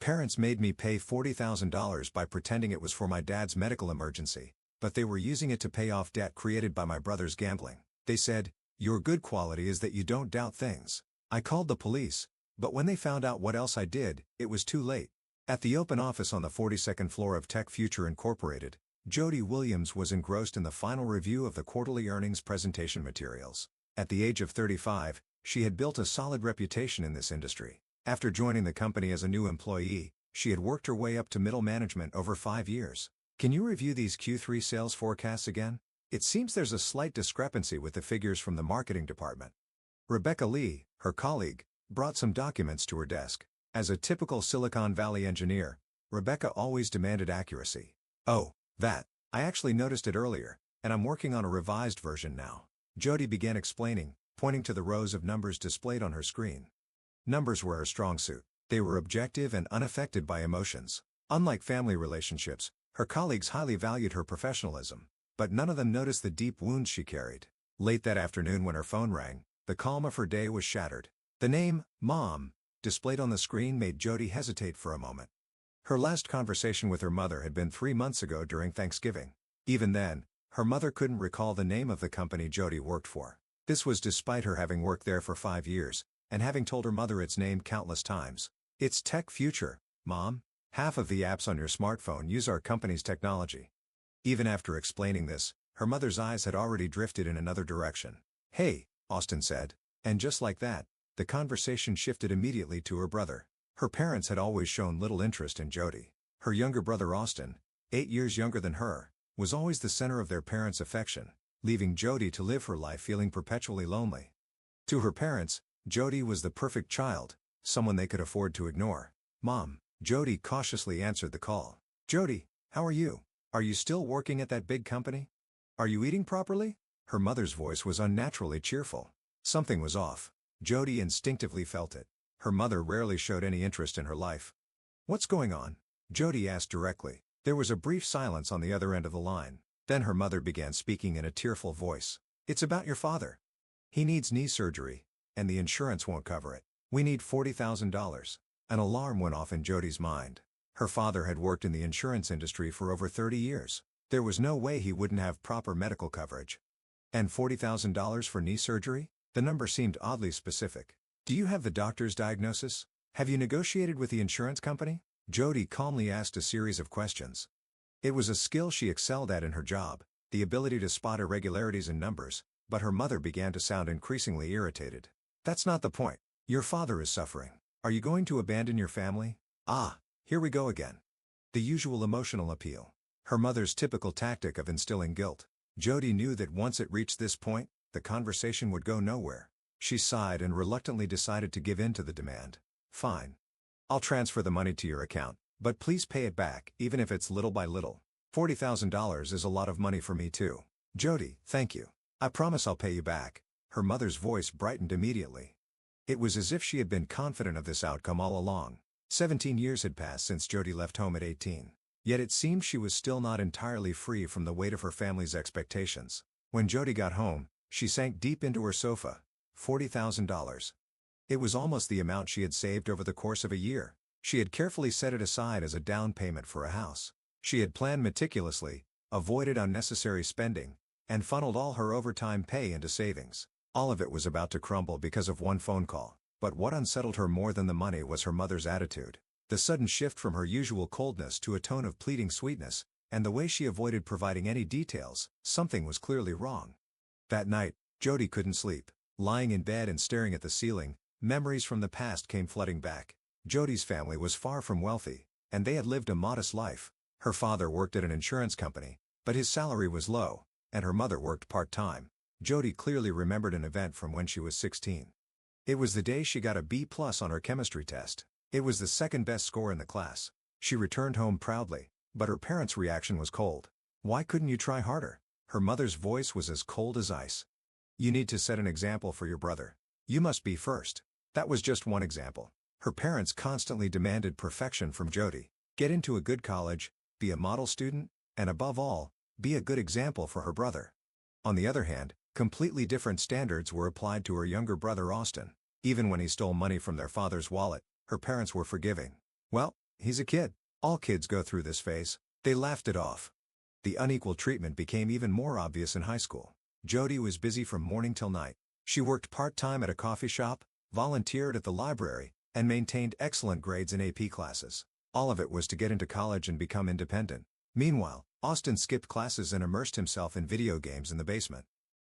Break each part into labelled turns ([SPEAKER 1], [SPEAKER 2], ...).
[SPEAKER 1] Parents made me pay $40,000 by pretending it was for my dad's medical emergency, but they were using it to pay off debt created by my brother's gambling. They said, "Your good quality is that you don't doubt things." I called the police, but when they found out what else I did, it was too late. At the open office on the 42nd floor of Tech Future Incorporated, Jody Williams was engrossed in the final review of the quarterly earnings presentation materials. At the age of 35, she had built a solid reputation in this industry. After joining the company as a new employee, she had worked her way up to middle management over 5 years. Can you review these Q3 sales forecasts again? It seems there's a slight discrepancy with the figures from the marketing department. Rebecca Lee, her colleague, brought some documents to her desk. As a typical Silicon Valley engineer, Rebecca always demanded accuracy. "Oh, that. I actually noticed it earlier, and I'm working on a revised version now." Jody began explaining, pointing to the rows of numbers displayed on her screen. Numbers were her strong suit. They were objective and unaffected by emotions. Unlike family relationships, her colleagues highly valued her professionalism, but none of them noticed the deep wounds she carried. Late that afternoon when her phone rang, the calm of her day was shattered. The name, Mom, displayed on the screen made Jody hesitate for a moment. Her last conversation with her mother had been 3 months ago during Thanksgiving. Even then, her mother couldn't recall the name of the company Jody worked for. This was despite her having worked there for 5 years, and having told her mother its name countless times. "It's Tech Future, Mom. Half of the apps on your smartphone use our company's technology." Even after explaining this, her mother's eyes had already drifted in another direction. "Hey," Austin said. And just like that, the conversation shifted immediately to her brother. Her parents had always shown little interest in Jody. Her younger brother Austin, 8 years younger than her, was always the center of their parents' affection, leaving Jody to live her life feeling perpetually lonely. To her parents, Jody was the perfect child, someone they could afford to ignore. "Mom," Jody cautiously answered the call. "Jody, how are you? Are you still working at that big company? Are you eating properly?" Her mother's voice was unnaturally cheerful. Something was off. Jody instinctively felt it. Her mother rarely showed any interest in her life. "What's going on?" Jody asked directly. There was a brief silence on the other end of the line. Then her mother began speaking in a tearful voice. "It's about your father. He needs knee surgery, and the insurance won't cover it. We need $40,000. An alarm went off in Jody's mind. Her father had worked in the insurance industry for over 30 years. There was no way he wouldn't have proper medical coverage. And $40,000 for knee surgery? The number seemed oddly specific. "Do you have the doctor's diagnosis? Have you negotiated with the insurance company?" Jody calmly asked a series of questions. It was a skill she excelled at in her job, the ability to spot irregularities in numbers, but her mother began to sound increasingly irritated. "That's not the point. Your father is suffering. Are you going to abandon your family?" "Ah, here we go again." The usual emotional appeal. Her mother's typical tactic of instilling guilt. Jody knew that once it reached this point, the conversation would go nowhere. She sighed and reluctantly decided to give in to the demand. "Fine. I'll transfer the money to your account, but please pay it back, even if it's little by little. $40,000 is a lot of money for me too." "Jody, thank you. I promise I'll pay you back." Her mother's voice brightened immediately. It was as if she had been confident of this outcome all along. 17 years had passed since Jody left home at 18. Yet it seemed she was still not entirely free from the weight of her family's expectations. When Jody got home, she sank deep into her sofa. $40,000. It was almost the amount she had saved over the course of a year. She had carefully set it aside as a down payment for a house. She had planned meticulously, avoided unnecessary spending, and funneled all her overtime pay into savings. All of it was about to crumble because of one phone call. But what unsettled her more than the money was her mother's attitude. The sudden shift from her usual coldness to a tone of pleading sweetness, and the way she avoided providing any details. Something was clearly wrong. That night, Jody couldn't sleep. Lying in bed and staring at the ceiling, memories from the past came flooding back. Jody's family was far from wealthy, and they had lived a modest life. Her father worked at an insurance company, but his salary was low, and her mother worked part-time. Jody clearly remembered an event from when she was 16. It was the day she got a B+ on her chemistry test. It was the second best score in the class. She returned home proudly, but her parents' reaction was cold. "Why couldn't you try harder?" Her mother's voice was as cold as ice. "You need to set an example for your brother. You must be first." That was just one example. Her parents constantly demanded perfection from Jody. Get into a good college, be a model student, and above all, be a good example for her brother. On the other hand, completely different standards were applied to her younger brother Austin. Even when he stole money from their father's wallet, her parents were forgiving. "Well, He's a kid. All kids go through this phase. They laughed it off. The unequal treatment became even more obvious in high school. Jody was busy from morning till night. She worked part-time at a coffee shop, volunteered at the library, and maintained excellent grades in AP classes. All of it was to get into college and become independent. Meanwhile, Austin skipped classes and immersed himself in video games in the basement.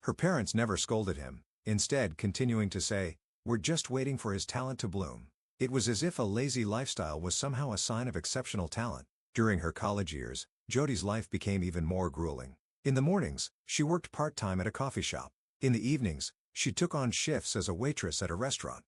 [SPEAKER 1] Her parents never scolded him, instead continuing to say, "We're just waiting for his talent to bloom." It was as if a lazy lifestyle was somehow a sign of exceptional talent. During her college years, Jody's life became even more grueling. In the mornings, she worked part-time at a coffee shop. In the evenings, she took on shifts as a waitress at a restaurant.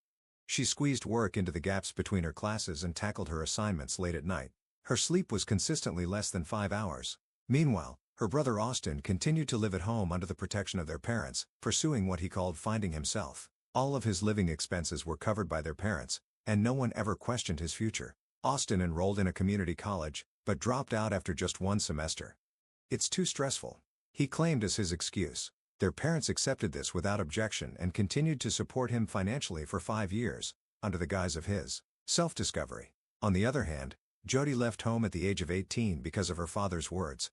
[SPEAKER 1] She squeezed work into the gaps between her classes and tackled her assignments late at night. Her sleep was consistently less than 5 hours. Meanwhile, her brother Austin continued to live at home under the protection of their parents, pursuing what he called finding himself. All of his living expenses were covered by their parents, and no one ever questioned his future. Austin enrolled in a community college, but dropped out after just one semester. "It's too stressful," he claimed as his excuse. Their parents accepted this without objection and continued to support him financially for 5 years, under the guise of his self-discovery. On the other hand, Jody left home at the age of 18 because of her father's words.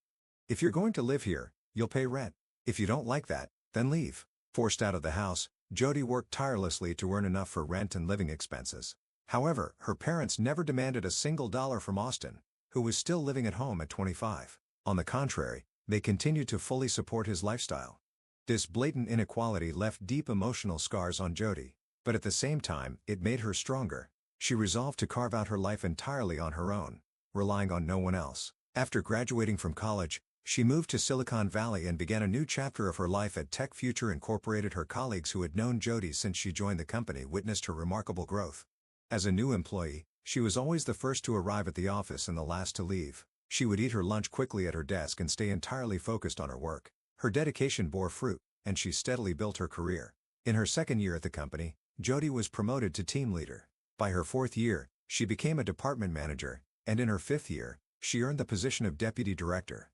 [SPEAKER 1] "If you're going to live here, you'll pay rent. If you don't like that, then leave." Forced out of the house, Jody worked tirelessly to earn enough for rent and living expenses. However, her parents never demanded a single dollar from Austin, who was still living at home at 25. On the contrary, they continued to fully support his lifestyle. This blatant inequality left deep emotional scars on Jody, but at the same time, it made her stronger. She resolved to carve out her life entirely on her own, relying on no one else. After graduating from college, she moved to Silicon Valley and began a new chapter of her life at Tech Future Incorporated. Her colleagues who had known Jody since she joined the company witnessed her remarkable growth. As a new employee, she was always the first to arrive at the office and the last to leave. She would eat her lunch quickly at her desk and stay entirely focused on her work. Her dedication bore fruit, and she steadily built her career. In her second year at the company, Jody was promoted to team leader. By her fourth year, she became a department manager, and in her fifth year, she earned the position of deputy director.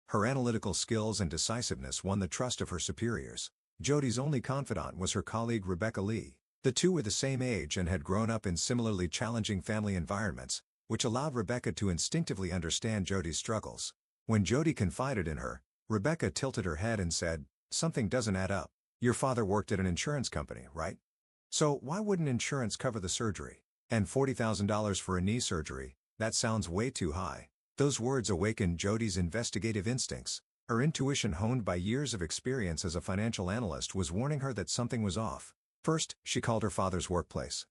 [SPEAKER 1] Her analytical skills and decisiveness won the trust of her superiors. Jody's only confidant was her colleague Rebecca Lee. The two were the same age and had grown up in similarly challenging family environments, which allowed Rebecca to instinctively understand Jody's struggles. When Jody confided in her, Rebecca tilted her head and said, "Something doesn't add up. Your father worked at an insurance company, right? So why wouldn't insurance cover the surgery? And $40,000 for a knee surgery, that sounds way too high." Those words awakened Jody's investigative instincts. Her intuition, honed by years of experience as a financial analyst, was warning her that something was off. First, she called her father's workplace.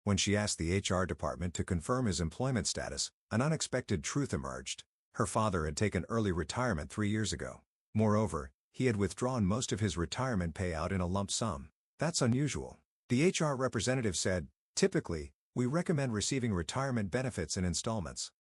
[SPEAKER 1] When she asked the HR department to confirm his employment status, an unexpected truth emerged. Her father had taken early retirement 3 years ago. Moreover, he had withdrawn most of his retirement payout in a lump sum. "That's unusual." The HR representative said, "Typically, we recommend receiving retirement benefits in installments."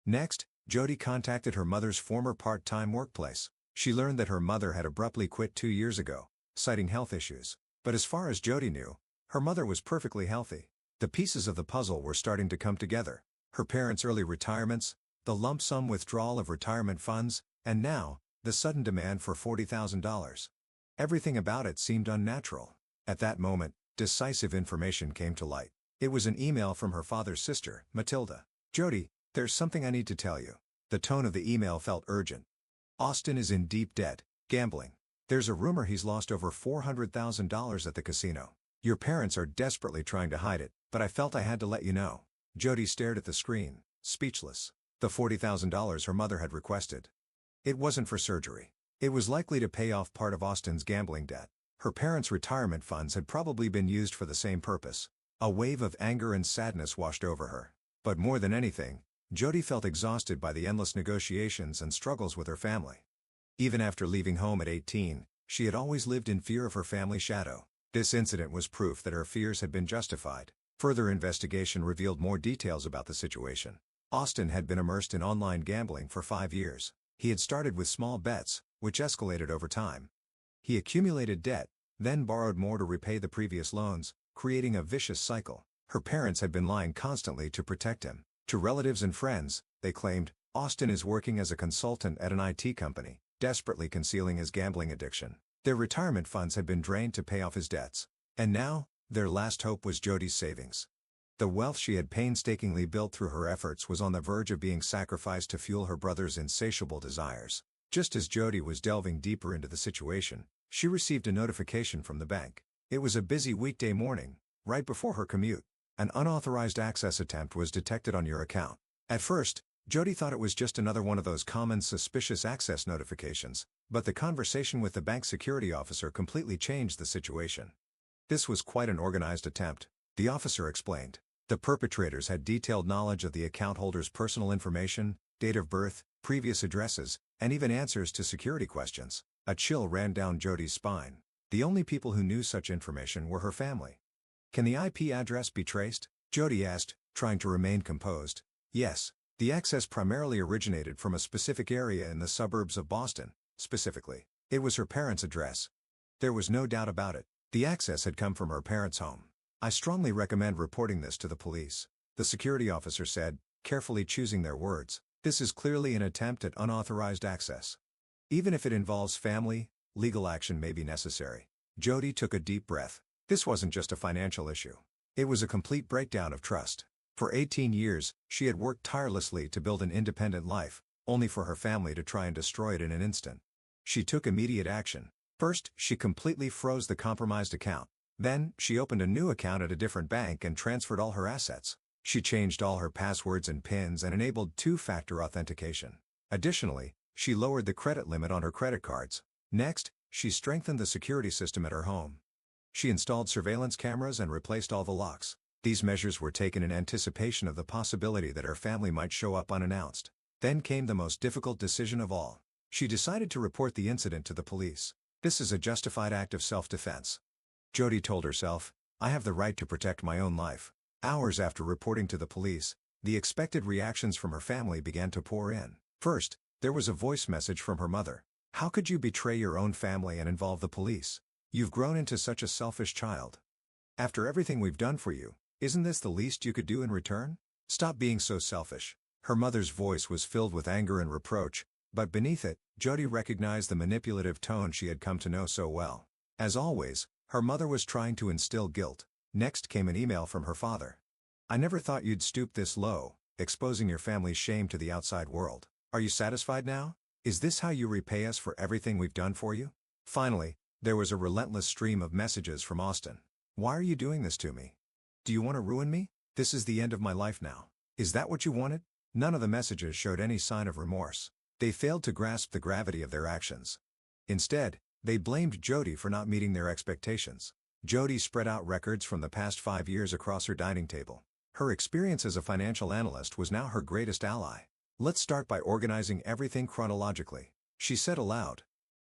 [SPEAKER 1] Next, Jody contacted her mother's former part-time workplace. She learned that her mother had abruptly quit 2 years ago, citing health issues. But as far as Jody knew, her mother was perfectly healthy. The pieces of the puzzle were starting to come together. Her parents' early retirements, the lump sum withdrawal of retirement funds, and now, the sudden demand for $40,000. Everything about it seemed unnatural. At that moment, decisive information came to light. It was an email from her father's sister, Matilda. "Jody, there's something I need to tell you." The tone of the email felt urgent. "Austin is in deep debt, gambling. There's a rumor he's lost over $400,000 at the casino. Your parents are desperately trying to hide it, but I felt I had to let you know." Jody stared at the screen, speechless. The $40,000 her mother had requested. It wasn't for surgery. It was likely to pay off part of Austin's gambling debt. Her parents' retirement funds had probably been used for the same purpose. A wave of anger and sadness washed over her. But more than anything, Jody felt exhausted by the endless negotiations and struggles with her family. Even after leaving home at 18, she had always lived in fear of her family's shadow. This incident was proof that her fears had been justified. Further investigation revealed more details about the situation. Austin had been immersed in online gambling for 5 years. He had started with small bets, which escalated over time. He accumulated debt, then borrowed more to repay the previous loans, creating a vicious cycle. Her parents had been lying constantly to protect him. To relatives and friends, they claimed, Austin is working as a consultant at an IT company, desperately concealing his gambling addiction. Their retirement funds had been drained to pay off his debts. And now, their last hope was Jody's savings. The wealth she had painstakingly built through her efforts was on the verge of being sacrificed to fuel her brother's insatiable desires. Just as Jody was delving deeper into the situation, she received a notification from the bank. It was a busy weekday morning, right before her commute. An unauthorized access attempt was detected on your account. At first, Jody thought it was just another one of those common suspicious access notifications, but the conversation with the bank security officer completely changed the situation. This was quite an organized attempt, the officer explained. The perpetrators had detailed knowledge of the account holder's personal information, date of birth, previous addresses, and even answers to security questions. A chill ran down Jody's spine. The only people who knew such information were her family. Can the IP address be traced? Jody asked, trying to remain composed. Yes. The access primarily originated from a specific area in the suburbs of Boston. Specifically, it was her parents' address. There was no doubt about it. The access had come from her parents' home. I strongly recommend reporting this to the police, the security officer said, carefully choosing their words. This is clearly an attempt at unauthorized access. Even if it involves family, legal action may be necessary. Jody took a deep breath. This wasn't just a financial issue. It was a complete breakdown of trust. For 18 years, she had worked tirelessly to build an independent life, only for her family to try and destroy it in an instant. She took immediate action. First, she completely froze the compromised account. Then, she opened a new account at a different bank and transferred all her assets. She changed all her passwords and PINs and enabled two-factor authentication. Additionally, she lowered the credit limit on her credit cards. Next, she strengthened the security system at her home. She installed surveillance cameras and replaced all the locks. These measures were taken in anticipation of the possibility that her family might show up unannounced. Then came the most difficult decision of all. She decided to report the incident to the police. This is a justified act of self-defense. Jody told herself, I have the right to protect my own life. Hours after reporting to the police, the expected reactions from her family began to pour in. First, there was a voice message from her mother. How could you betray your own family and involve the police? You've grown into such a selfish child. After everything we've done for you, isn't this the least you could do in return? Stop being so selfish. Her mother's voice was filled with anger and reproach, but beneath it, Jody recognized the manipulative tone she had come to know so well. As always, her mother was trying to instill guilt. Next came an email from her father. I never thought you'd stoop this low, exposing your family's shame to the outside world. Are you satisfied now? Is this how you repay us for everything we've done for you? Finally, there was a relentless stream of messages from Austin. Why are you doing this to me? Do you want to ruin me? This is the end of my life now. Is that what you wanted? None of the messages showed any sign of remorse. They failed to grasp the gravity of their actions. Instead, they blamed Jody for not meeting their expectations. Jody spread out records from the past 5 years across her dining table. Her experience as a financial analyst was now her greatest ally. Let's start by organizing everything chronologically, she said aloud.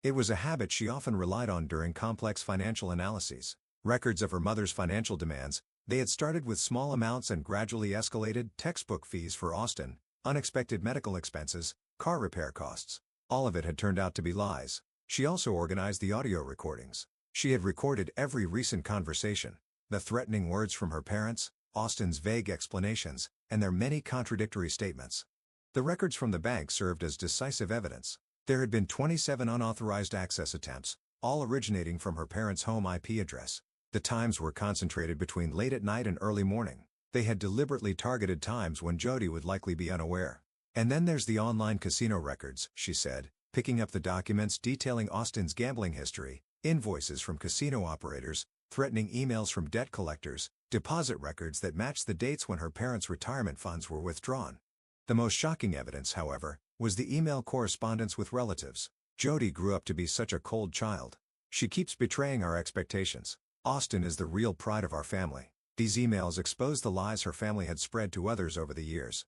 [SPEAKER 1] It was a habit she often relied on during complex financial analyses. Records of her mother's financial demands. They had started with small amounts and gradually escalated: textbook fees for Austin, unexpected medical expenses, car repair costs. All of it had turned out to be lies. She also organized the audio recordings. She had recorded every recent conversation, the threatening words from her parents, Austin's vague explanations, and their many contradictory statements. The records from the bank served as decisive evidence. There had been 27 unauthorized access attempts, all originating from her parents' home IP address. The times were concentrated between late at night and early morning. They had deliberately targeted times when Jody would likely be unaware. And then there's the online casino records, she said, picking up the documents detailing Austin's gambling history, invoices from casino operators, threatening emails from debt collectors, deposit records that matched the dates when her parents' retirement funds were withdrawn. The most shocking evidence, however, was the email correspondence with relatives. Jody grew up to be such a cold child. She keeps betraying our expectations. Austin is the real pride of our family. These emails expose the lies her family had spread to others over the years.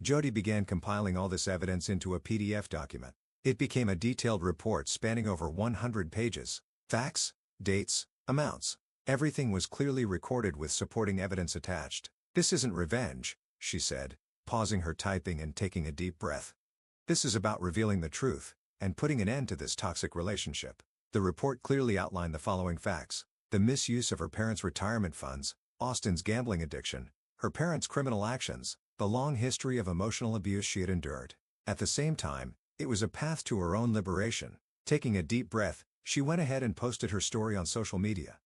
[SPEAKER 1] Jody began compiling all this evidence into a PDF document. It became a detailed report spanning over 100 pages. Facts, dates, amounts. Everything was clearly recorded with supporting evidence attached. This isn't revenge, she said, pausing her typing and taking a deep breath. This is about revealing the truth and putting an end to this toxic relationship. The report clearly outlined the following facts: the misuse of her parents' retirement funds, Austin's gambling addiction, her parents' criminal actions, the long history of emotional abuse she had endured. At the same time, it was a path to her own liberation. Taking a deep breath, she went ahead and posted her story on social media.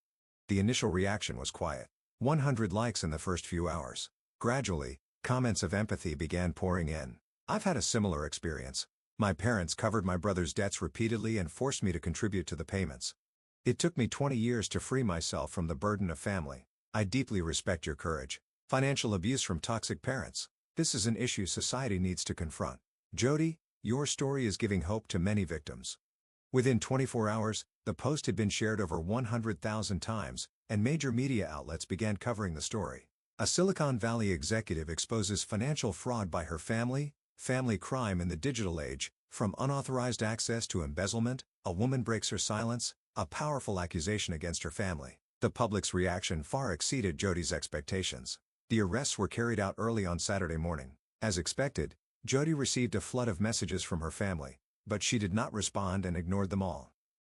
[SPEAKER 1] The initial reaction was quiet. 100 likes in the first few hours. Gradually, comments of empathy began pouring in. I've had a similar experience. My parents covered my brother's debts repeatedly and forced me to contribute to the payments. It took me 20 years to free myself from the burden of family. I deeply respect your courage. Financial abuse from toxic parents. This is an issue society needs to confront. Jody, your story is giving hope to many victims. Within 24 hours, the post had been shared over 100,000 times, and major media outlets began covering the story. A Silicon Valley executive exposes financial fraud by her family crime in the digital age, from unauthorized access to embezzlement. A woman breaks her silence, a powerful accusation against her family. The public's reaction far exceeded Jody's expectations. The arrests were carried out early on Saturday morning. As expected, Jody received a flood of messages from her family, but she did not respond and ignored them all.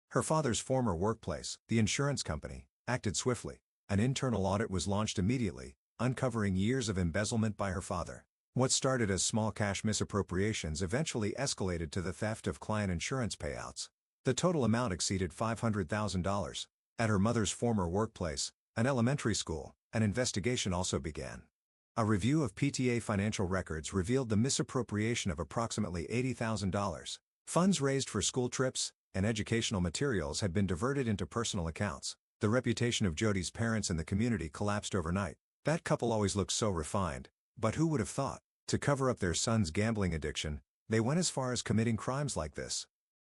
[SPEAKER 1] Her father's former workplace, the insurance company, acted swiftly. An internal audit was launched immediately, uncovering years of embezzlement by her father. What started as small cash misappropriations eventually escalated to the theft of client insurance payouts. The total amount exceeded $500,000. At her mother's former workplace, an elementary school, an investigation also began. A review of PTA financial records revealed the misappropriation of approximately $80,000. Funds raised for school trips and educational materials had been diverted into personal accounts. The reputation of Jody's parents in the community collapsed overnight. That couple always looked so refined, but who would have thought? To cover up their son's gambling addiction, they went as far as committing crimes like this.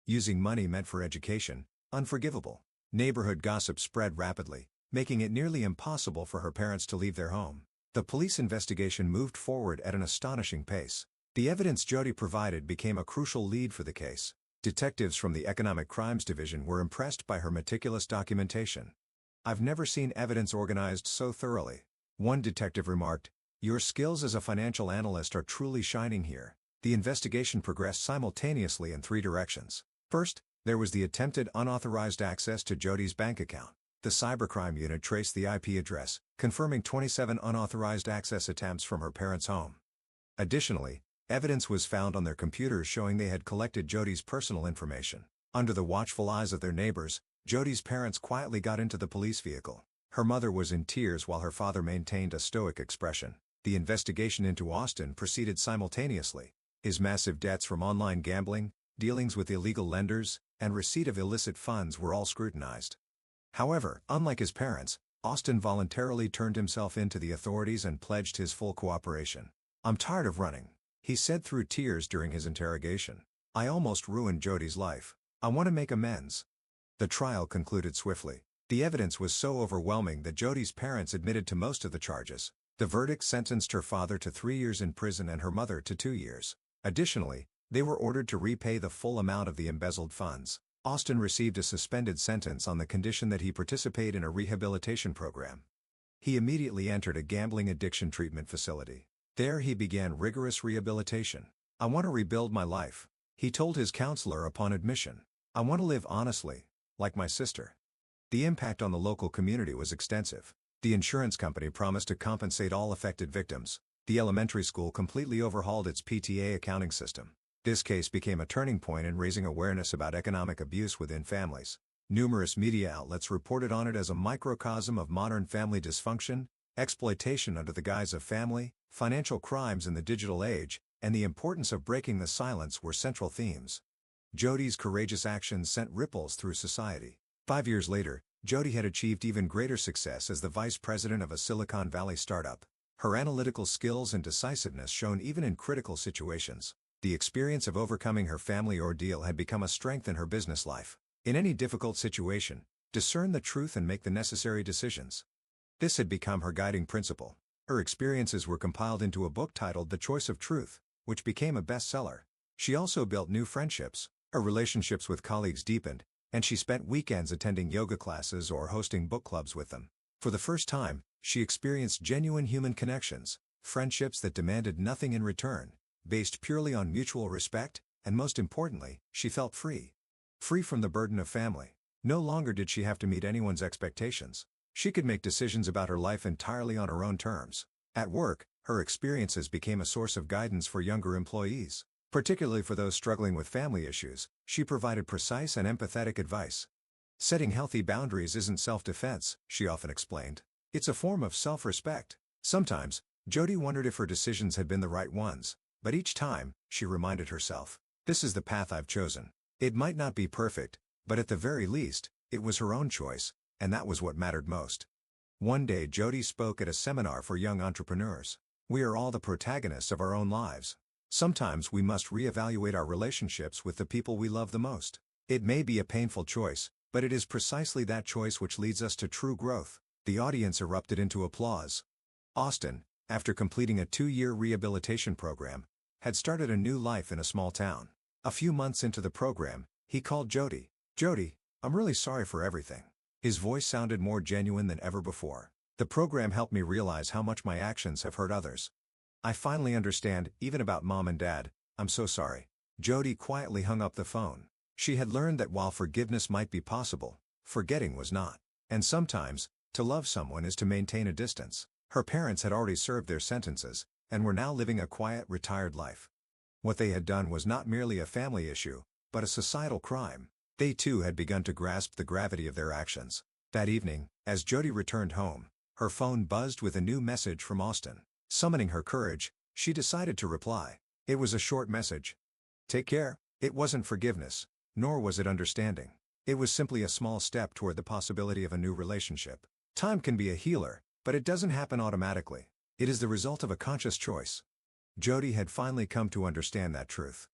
[SPEAKER 1] Using money meant for education, unforgivable. Neighborhood gossip spread rapidly, making it nearly impossible for her parents to leave their home. The police investigation moved forward at an astonishing pace. The evidence Jody provided became a crucial lead for the case. Detectives from the Economic Crimes Division were impressed by her meticulous documentation. "I've never seen evidence organized so thoroughly," one detective remarked. "Your skills as a financial analyst are truly shining here." The investigation progressed simultaneously in three directions. First, there was the attempted unauthorized access to Jody's bank account. The cybercrime unit traced the IP address, confirming 27 unauthorized access attempts from her parents' home. Additionally, evidence was found on their computers showing they had collected Jody's personal information. Under the watchful eyes of their neighbors, Jody's parents quietly got into the police vehicle. Her mother was in tears while her father maintained a stoic expression. The investigation into Austin proceeded simultaneously. His massive debts from online gambling, dealings with illegal lenders, and receipt of illicit funds were all scrutinized. However, unlike his parents, Austin voluntarily turned himself in to the authorities and pledged his full cooperation. "I'm tired of running," he said through tears during his interrogation. "I almost ruined Jody's life. I want to make amends." The trial concluded swiftly. The evidence was so overwhelming that Jody's parents admitted to most of the charges. The verdict sentenced her father to 3 years in prison and her mother to 2 years. Additionally, they were ordered to repay the full amount of the embezzled funds. Austin received a suspended sentence on the condition that he participate in a rehabilitation program. He immediately entered a gambling addiction treatment facility. There he began rigorous rehabilitation. "I want to rebuild my life," he told his counselor upon admission. "I want to live honestly, like my sister." The impact on the local community was extensive. The insurance company promised to compensate all affected victims. The elementary school completely overhauled its PTA accounting system. This case became a turning point in raising awareness about economic abuse within families. Numerous media outlets reported on it as a microcosm of modern family dysfunction, exploitation under the guise of family, financial crimes in the digital age, and the importance of breaking the silence were central themes. Jody's courageous actions sent ripples through society. 5 years later, Jody had achieved even greater success as the vice president of a Silicon Valley startup. Her analytical skills and decisiveness shone even in critical situations. The experience of overcoming her family ordeal had become a strength in her business life. In any difficult situation, discern the truth and make the necessary decisions. This had become her guiding principle. Her experiences were compiled into a book titled The Choice of Truth, which became a bestseller. She also built new friendships. Her relationships with colleagues deepened, and she spent weekends attending yoga classes or hosting book clubs with them. For the first time, she experienced genuine human connections, friendships that demanded nothing in return, based purely on mutual respect, and most importantly, she felt free. Free from the burden of family. No longer did she have to meet anyone's expectations. She could make decisions about her life entirely on her own terms. At work, her experiences became a source of guidance for younger employees. Particularly for those struggling with family issues, she provided precise and empathetic advice. "Setting healthy boundaries isn't self-defense," she often explained. It's a form of self-respect. Sometimes, Jody wondered if her decisions had been the right ones, but each time, she reminded herself, this is the path I've chosen. It might not be perfect, but at the very least, it was her own choice, and that was what mattered most. One day Jody spoke at a seminar for young entrepreneurs. We are all the protagonists of our own lives. Sometimes we must reevaluate our relationships with the people we love the most. It may be a painful choice, but it is precisely that choice which leads us to true growth. The audience erupted into applause. Austin, after completing a 2-year rehabilitation program, had started a new life in a small town. A few months into the program, he called Jody. "Jody, I'm really sorry for everything." His voice sounded more genuine than ever before. "The program helped me realize how much my actions have hurt others. I finally understand, even about Mom and Dad. I'm so sorry." Jody quietly hung up the phone. She had learned that while forgiveness might be possible, forgetting was not. And sometimes, to love someone is to maintain a distance. Her parents had already served their sentences, and were now living a quiet, retired life. What they had done was not merely a family issue, but a societal crime. They too had begun to grasp the gravity of their actions. That evening, as Jody returned home, her phone buzzed with a new message from Austin. Summoning her courage, she decided to reply. It was a short message. "Take care." It wasn't forgiveness, nor was it understanding. It was simply a small step toward the possibility of a new relationship. Time can be a healer, but it doesn't happen automatically. It is the result of a conscious choice. Jody had finally come to understand that truth.